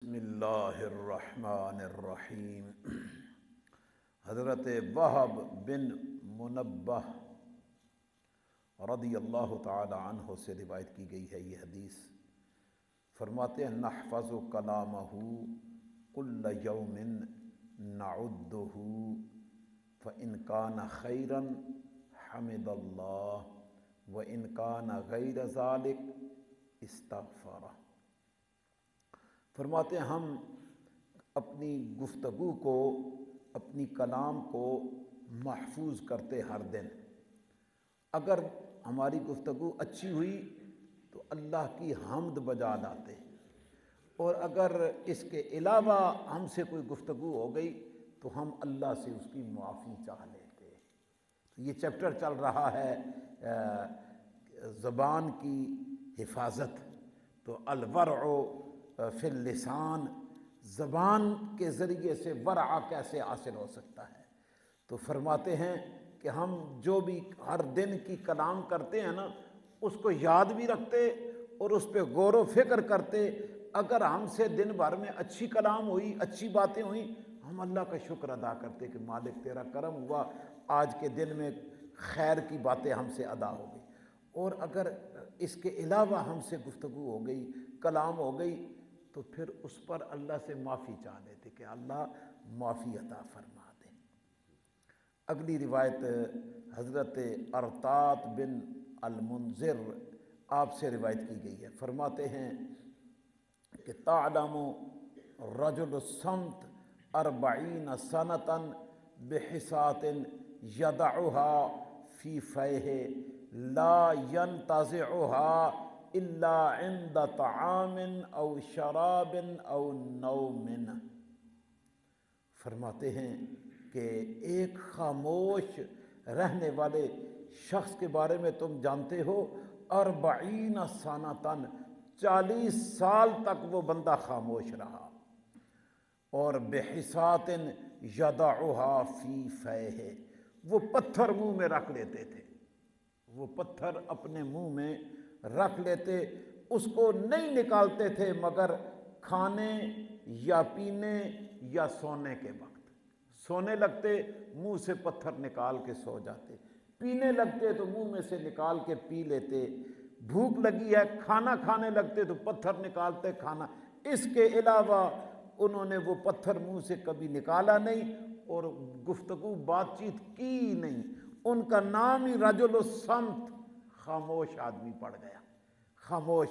بسم اللہ الرحمن الرحیم۔ حضرت وہب بن منبہ رضی اللہ تعالی عنہ سے روایت کی گئی ہے یہ حدیث۔ فرماتے ہیں نحفظ کلامہ کل یوم نعدہ فإن کان خیرا حمد اللہ وإن کان غیر ذلک استغفرہ۔ فرماتے ہیں ہم اپنی گفتگو کو، اپنی کلام کو محفوظ کرتے ہر دن۔ اگر ہماری گفتگو اچھی ہوئی تو اللہ کی حمد بجا لاتے، اور اگر اس کے علاوہ ہم سے کوئی گفتگو ہو گئی تو ہم اللہ سے اس کی معافی چاہ لیتے۔ یہ چیپٹر چل رہا ہے زبان کی حفاظت، تو الورع فی اللسان، زبان کے ذریعے سے ورع کیسے حاصل ہو سکتا ہے۔ تو فرماتے ہیں کہ ہم جو بھی ہر دن کی کلام کرتے ہیں نا، اس کو یاد بھی رکھتے اور اس پہ غور و فکر کرتے۔ اگر ہم سے دن بھر میں اچھی کلام ہوئی، اچھی باتیں ہوئیں، ہم اللہ کا شکر ادا کرتے کہ مالک تیرا کرم ہوا، آج کے دن میں خیر کی باتیں ہم سے ادا ہو گئی۔ اور اگر اس کے علاوہ ہم سے گفتگو ہو گئی، کلام ہو گئی، تو پھر اس پر اللہ سے معافی چاہ لیتے کہ اللہ معافی عطا فرما دے۔ اگلی روایت حضرت ارطاط بن المنذر آپ سے روایت کی گئی ہے۔ فرماتے ہیں کہ تعلم رجل الصمت 40 سنة بحساة يدعها في فيه لا ينتزعها الا عند طعام او شراب او نوم۔ فرماتے ہیں کہ ایک خاموش رہنے والے شخص کے بارے میں تم جانتے ہو، 40 سنة 40 سال تک وہ بندہ خاموش رہا، اور بحسات یدعها فی فیہ، وہ پتھر منہ میں رکھ لیتے تھے، وہ پتھر اپنے منہ میں رکھ لیتے، اس کو نہیں نکالتے تھے مگر کھانے یا پینے یا سونے کے وقت۔ سونے لگتے منہ سے پتھر نکال کے سو جاتے، پینے لگتے تو منہ میں سے نکال کے پی لیتے، بھوک لگی ہے کھانا کھانے لگتے تو پتھر نکالتے کھانا۔ اس کے علاوہ انہوں نے وہ پتھر منہ سے کبھی نکالا نہیں اور گفتگو بات چیت کی نہیں۔ ان کا نام ہی رجل الصمت، خاموش آدمی پڑ گیا، خاموش،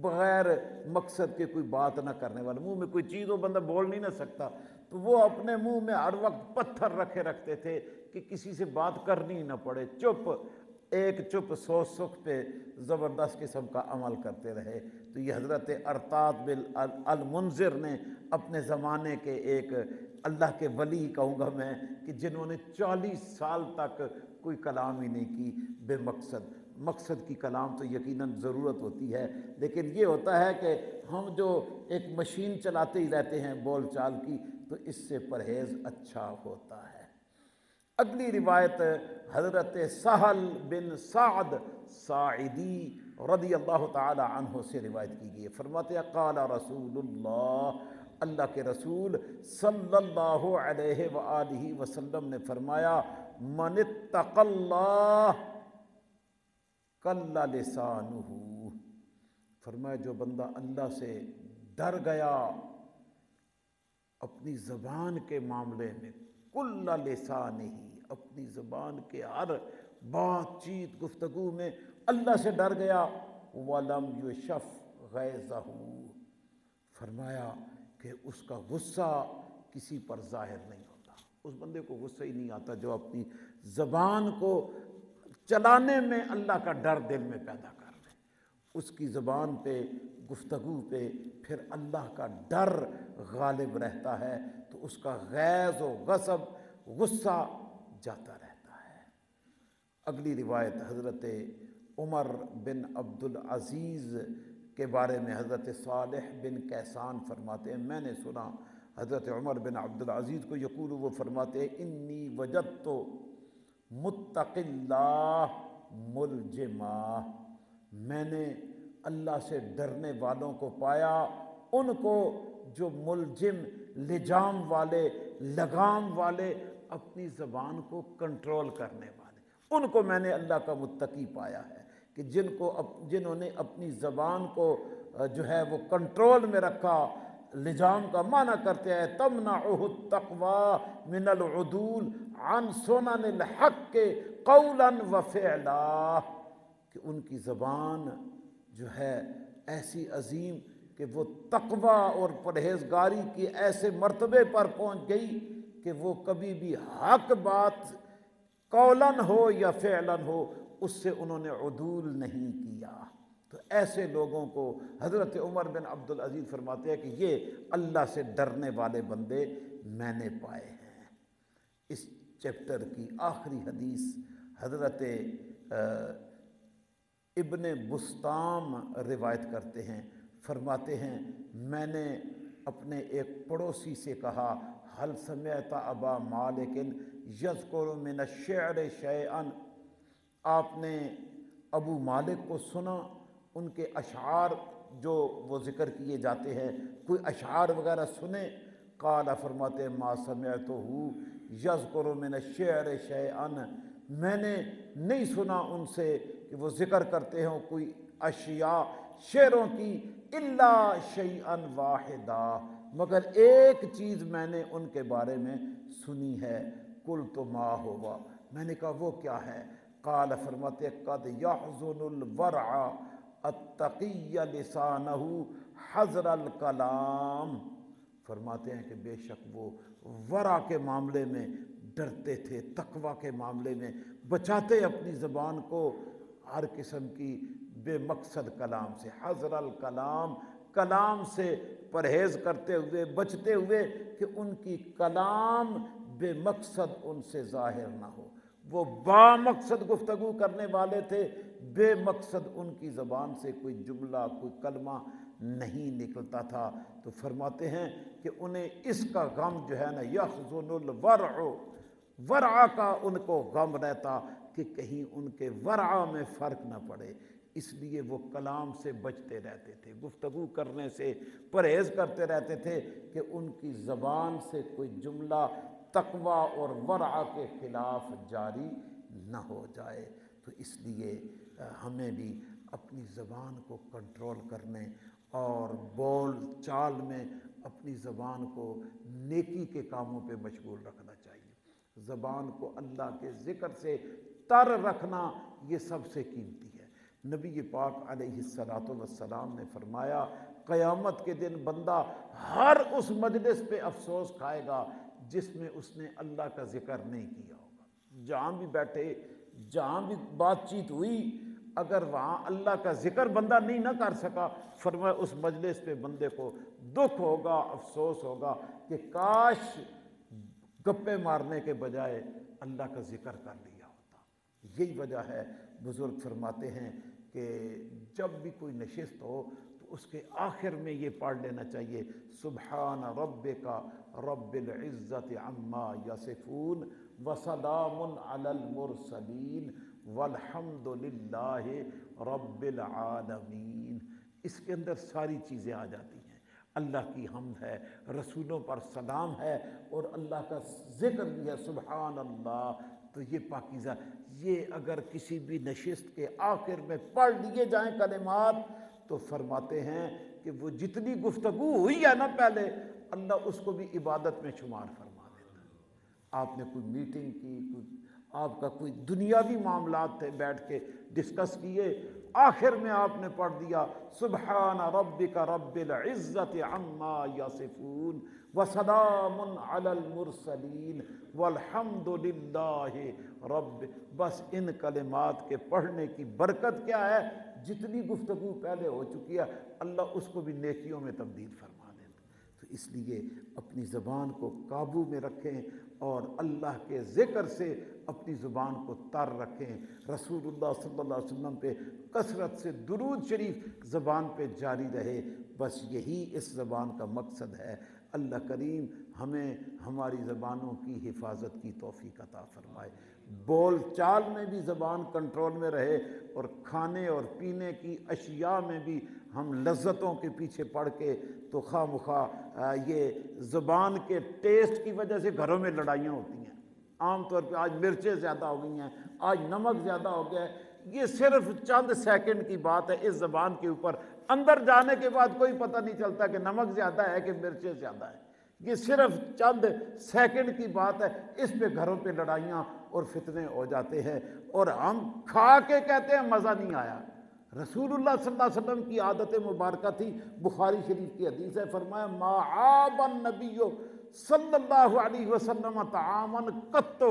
بغیر مقصد کے کوئی بات نہ کرنے والا۔ منہ میں کوئی چیز وہ بندہ بول نہیں نہ سکتا، تو وہ اپنے منہ میں ہر وقت پتھر رکھے رکھتے تھے کہ کسی سے بات کرنی نہ پڑے، چپ، ایک چپ سو سکھ پہ زبردست قسم کا عمل کرتے رہے۔ تو یہ حضرت ارطاط بن المنذر نے اپنے زمانے کے ایک اللہ کے ولی کہوں گا میں، کہ جنہوں نے 40 سال تک کوئی کلام ہی نہیں کی بے مقصد۔ مقصد کی کلام تو یقیناً ضرورت ہوتی ہے، لیکن یہ ہوتا ہے کہ ہم جو ایک مشین چلاتے ہی رہتے ہیں بول چال کی، تو اس سے پرہیز اچھا ہوتا ہے۔ اگلی روایت حضرت سہل بن سعد ساعدی رضی اللہ تعالی عنہ سے روایت کی گئی ہے۔ فرماتے ہیں قال رسول اللہ، اللہ کے رسول صلی اللہ علیہ وآلہ وسلم نے فرمایا من اتقى اللہ کل لسانہ، فرمایا جو بندہ اللہ سے ڈر گیا اپنی زبان کے معاملے میں، کل لسانہ، اپنی زبان کے ہر بات چیت گفتگو میں اللہ سے ڈر گیا، وَلَمْ يُشَفْ غَيْظَهُ، فرمایا کہ اس کا غصہ کسی پر ظاہر نہیں ہوتا۔ اس بندے کو غصہ ہی نہیں آتا جو اپنی زبان کو چلانے میں اللہ کا ڈر دل میں پیدا کر لے، اس کی زبان پہ، گفتگو پہ پھر اللہ کا ڈر غالب رہتا ہے، تو اس کا غیظ و غضب، غصہ جاتا رہتا ہے۔ اگلی روایت حضرت عمر بن عبد العزیز کے بارے میں حضرت صالح بن کیسان فرماتے ہیں میں نے سنا حضرت عمر بن عبد العزیز کو یقول، وہ فرماتے ہیں انی وجدت متقی اللہ ملجما، میں نے اللہ سے ڈرنے والوں کو پایا، ان کو جو ملزم لجام والے لگام والے اپنی زبان کو کنٹرول کرنے والے، ان کو میں نے اللہ کا متقی پایا ہے کہ جنہوں نے اپنی زبان کو جو ہے وہ کنٹرول میں رکھا۔ لجام کا معنی کرتے ہیں تمنعہ التقوی من العدول عن سنن الحق قولا و فعلا، کہ ان کی زبان جو ہے ایسی عظیم کہ وہ تقوی اور پرہیزگاری کی ایسے مرتبے پر پہنچ گئی کہ وہ کبھی بھی حق بات قولاً ہو یا فعلاً ہو اس سے انہوں نے عدول نہیں کیا۔ تو ایسے لوگوں کو حضرت عمر بن عبدالعزیز فرماتے ہیں کہ یہ اللہ سے ڈرنے والے بندے میں نے پائے ہیں۔ اس چیپٹر کی آخری حدیث حضرت ابن بسطام روایت کرتے ہیں، فرماتے ہیں میں نے اپنے ایک پڑوسی سے کہا حل سمعت ابا مالک یذکر من الشعر شیئا، آپ نے ابو مالک کو سنا ان کے اشعار جو وہ ذکر کیے جاتے ہیں، کوئی اشعار وغیرہ سنے؟ قال فرماتے ما سمعتہ یذکر من الشعر شیئا، میں نے نہیں سنا ان سے کہ وہ ذکر کرتے ہوں کوئی اشیاء شعروں کی، الا شیئا واحدا، مگر ایک چیز میں نے ان کے بارے میں سنی ہے۔ قلت ما ہوا، میں نے کہا وہ کیا ہے؟ قال فرماتے قد یحزن الورع التقی لسانہ حذر الکلام، فرماتے ہیں کہ بے شک وہ ورع کے معاملے میں ڈرتے تھے، تقوی کے معاملے میں بچاتے اپنی زبان کو ہر قسم کی بے مقصد کلام سے، حذر الکلام، کلام سے پرہیز کرتے ہوئے بچتے ہوئے کہ ان کی کلام بے مقصد ان سے ظاہر نہ ہو۔ وہ با مقصد گفتگو کرنے والے تھے، بے مقصد ان کی زبان سے کوئی جملہ کوئی کلمہ نہیں نکلتا تھا۔ تو فرماتے ہیں کہ انہیں اس کا غم جو ہے نا یحزن الورع، ورع کا ان کو غم رہتا کہ کہیں ان کے ورع میں فرق نہ پڑے، اس لیے وہ کلام سے بچتے رہتے تھے، گفتگو کرنے سے پرہیز کرتے رہتے تھے کہ ان کی زبان سے کوئی جملہ تقوی اور ورع کے خلاف جاری نہ ہو جائے۔ تو اس لیے ہمیں بھی اپنی زبان کو کنٹرول کرنے اور بول چال میں اپنی زبان کو نیکی کے کاموں پہ مشغول رکھنا چاہیے۔ زبان کو اللہ کے ذکر سے تر رکھنا یہ سب سے قیمتی ہے۔ نبی پاک علیہ السلام نے فرمایا قیامت کے دن بندہ ہر اس مجلس پہ افسوس کھائے گا جس میں اس نے اللہ کا ذکر نہیں کیا ہوگا۔ جہاں بھی بیٹھے، جہاں بھی بات چیت ہوئی، اگر وہاں اللہ کا ذکر بندہ نہیں نہ کر سکا، فرمایا اس مجلس پہ بندے کو دکھ ہوگا، افسوس ہوگا کہ کاش گپے مارنے کے بجائے اللہ کا ذکر کر لیا ہوتا۔ یہی وجہ ہے بزرگ فرماتے ہیں کہ جب بھی کوئی نشست ہو تو اس کے آخر میں یہ پڑھ لینا چاہیے سبحان ربک رب العزت عما یصفون وسلام علی المرسلین والحمد للہ رب العالمین۔ اس کے اندر ساری چیزیں آ جاتی ہیں، اللہ کی حمد ہے، رسولوں پر سلام ہے اور اللہ کا ذکر بھی ہے سبحان اللہ۔ تو یہ پاکیزہ، یہ اگر کسی بھی نشست کے آخر میں پڑھ لیے جائیں کلمات تو فرماتے ہیں کہ وہ جتنی گفتگو ہوئی ہے نا پہلے، اللہ اس کو بھی عبادت میں شمار فرما دیتا ہے۔ آپ نے کوئی میٹنگ کی، آپ کا کوئی دنیاوی معاملات تھے، بیٹھ کے ڈسکس کیے، آخر میں آپ نے پڑھ دیا سبحان ربک رب العزت عما یصفون وسلام علی المرسلین والحمد للہ رب، بس ان کلمات کے پڑھنے کی برکت کیا ہے؟ جتنی گفتگو پہلے ہو چکی ہے اللہ اس کو بھی نیکیوں میں تبدیل فرما دیتا۔ تو اس لیے اپنی زبان کو قابو میں رکھیں اور اللہ کے ذکر سے اپنی زبان کو تر رکھیں، رسول اللہ صلی اللہ علیہ وسلم پہ کثرت سے درود شریف زبان پہ جاری رہے، بس یہی اس زبان کا مقصد ہے۔ اللہ کریم ہمیں ہماری زبانوں کی حفاظت کی توفیق عطا فرمائے، بول چال میں بھی زبان کنٹرول میں رہے اور کھانے اور پینے کی اشیاء میں بھی ہم لذتوں کے پیچھے پڑ کے تو خواہ مخواہ یہ زبان کے ٹیسٹ کی وجہ سے گھروں میں لڑائیاں ہوتی ہیں۔ عام طور پہ آج مرچیں زیادہ ہو گئی ہیں، آج نمک زیادہ ہو گیا ہے، یہ صرف چند سیکنڈ کی بات ہے اس زبان کے اوپر، اندر جانے کے بعد کوئی پتہ نہیں چلتا کہ نمک زیادہ ہے کہ مرچیں زیادہ ہے، یہ صرف چند سیکنڈ کی بات ہے، اس پہ گھروں پہ لڑائیاں اور فتنے ہو جاتے ہیں، اور ہم کھا کے کہتے ہیں مزہ نہیں آیا۔ رسول اللہ صلی اللہ علیہ وسلم کی عادت مبارکہ تھی، بخاری شریف کی حدیث ہے، فرمایا ما عاب النبی صلی اللہ علیہ وسلم طعاما قط،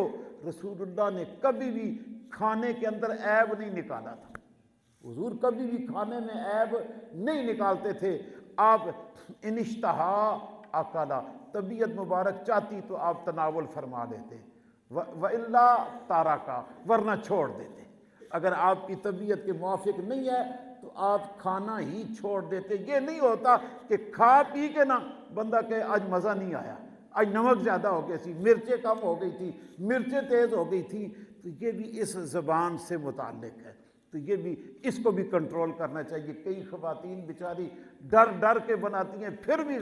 رسول اللہ نے کبھی بھی کھانے کے اندر عیب نہیں نکالا تھا، حضور کبھی بھی کھانے میں عیب نہیں نکالتے تھے۔ آپ انشتہا اکلا، طبیعت مبارک چاہتی تو آپ تناول فرما لیتے، وَإِلَّا تَارَكَ، ورنہ چھوڑ دیتے۔ اگر آپ کی طبیعت کے موافق نہیں ہے تو آپ کھانا ہی چھوڑ دیتے۔ یہ نہیں ہوتا کہ کھا پی کے نا بندہ کہ آج مزہ نہیں آیا، آج نمک زیادہ ہو گئی تھی، مرچیں کم ہو گئی تھی، مرچیں تیز ہو گئی تھی، تو یہ بھی اس زبان سے متعلق ہے، تو یہ بھی اس کو بھی کنٹرول کرنا چاہیے۔ کئی خواتین بیچاری ڈر ڈر کے بناتی ہیں، پھر بھی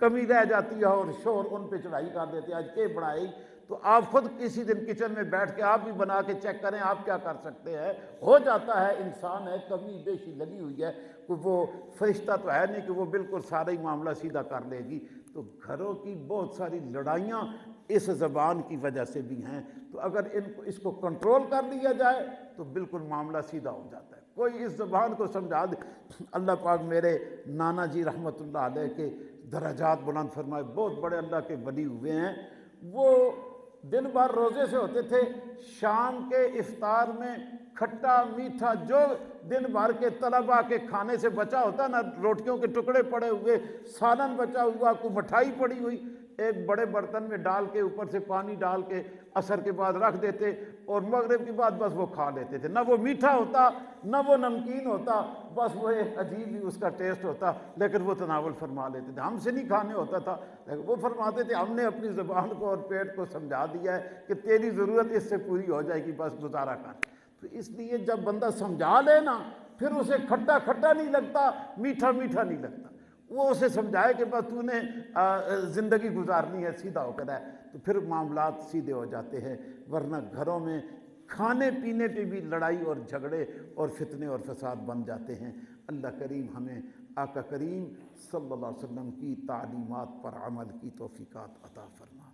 کمی رہ جاتی ہے اور شوہر ان پہ چڑھائی کر دیتے ہیں، آج کے بڑھائی، تو آپ خود کسی دن کچن میں بیٹھ کے آپ بھی بنا کے چیک کریں آپ کیا کر سکتے ہیں۔ ہو جاتا ہے، انسان ہے، کمی بیشی لگی ہوئی ہے، کوئی وہ فرشتہ تو ہے نہیں کہ وہ بالکل سارا ہی معاملہ سیدھا کر لے گی۔ تو گھروں کی بہت ساری لڑائیاں اس زبان کی وجہ سے بھی ہیں، تو اگر اس کو کنٹرول کر لیا جائے تو بالکل معاملہ سیدھا ہو جاتا ہے۔ کوئی اس زبان کو سمجھا دے۔ اللہ پاک میرے نانا جی رحمۃ اللہ علیہ کے درجات بلند فرمائے، بہت بڑے اللہ کے ولی ہوئے ہیں، وہ دن بھر روزے سے ہوتے تھے، شام کے افطار میں کھٹا میٹھا جو دن بھر کے طلباء کے کھانے سے بچا ہوتا نا، روٹیوں کے ٹکڑے پڑے ہوئے، سالن بچا ہوا، کوئی مٹھائی پڑی ہوئی، ایک بڑے برتن میں ڈال کے اوپر سے پانی ڈال کے عصر کے بعد رکھ دیتے، اور مغرب کے بعد بس وہ کھا لیتے تھے۔ نہ وہ میٹھا ہوتا نہ وہ نمکین ہوتا، بس وہ ایک عجیب ہی اس کا ٹیسٹ ہوتا، لیکن وہ تناول فرما لیتے تھے۔ ہم سے نہیں کھانے ہوتا تھا، لیکن وہ فرماتے تھے ہم نے اپنی زبان کو اور پیٹ کو سمجھا دیا ہے کہ تیری ضرورت اس سے پوری ہو جائے گی، بس گزارا کر۔ تو اس لیے جب بندہ سمجھا لے نا، پھر اسے کھٹا کھٹا نہیں لگتا، میٹھا میٹھا نہیں لگتا۔ وہ اسے سمجھائے کہ بس تو نے زندگی گزارنی ہے، سیدھا ہو کر ہے، تو پھر معاملات سیدھے ہو جاتے ہیں۔ ورنہ گھروں میں کھانے پینے پہ بھی لڑائی اور جھگڑے اور فتنے اور فساد بن جاتے ہیں۔ اللہ کریم ہمیں آقا کریم صلی اللہ علیہ وسلم کی تعلیمات پر عمل کی توفیقات عطا فرما۔